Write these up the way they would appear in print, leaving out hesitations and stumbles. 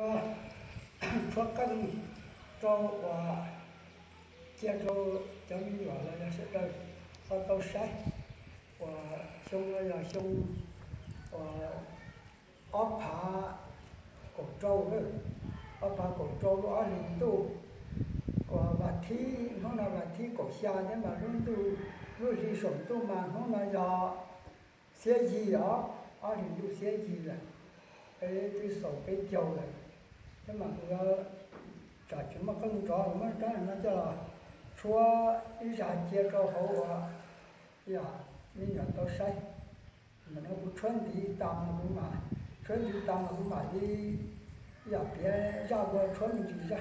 我说更找我接着等于了也是在到山，我熊了要熊，我安排广州了，安排广州了20度，我天可能天国下的嘛20度，60度嘛可能要写字啊，20度写字了，对手被丢了。thế mà tôi trả chúng mà không cho mà cái nó cho là xóa đi ra chia cho hậu à ya mình nhận tao sai mà nó cũng chuẩn bị tạm mà đi ya别ra qua chuẩn bị ra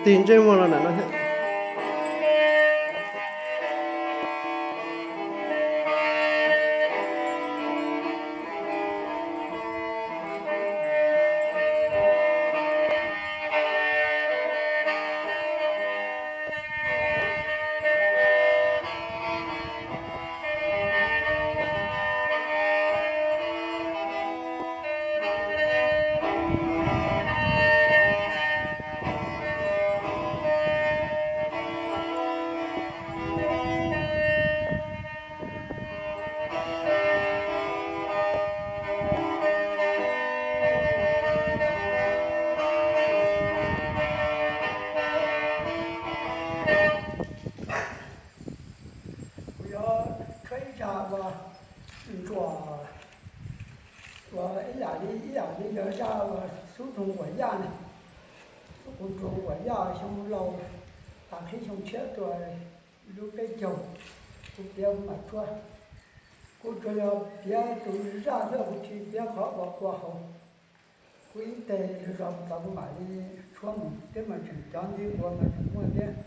तीन चे मोला ना ना我一两的有啥我手中我家呢，我中我家熊老，打开熊切多，有被叫，就别嘛做，我这要别都是啥子不去，别好我过好，我一带是让咱们买的窗，这么是讲的我们是我的。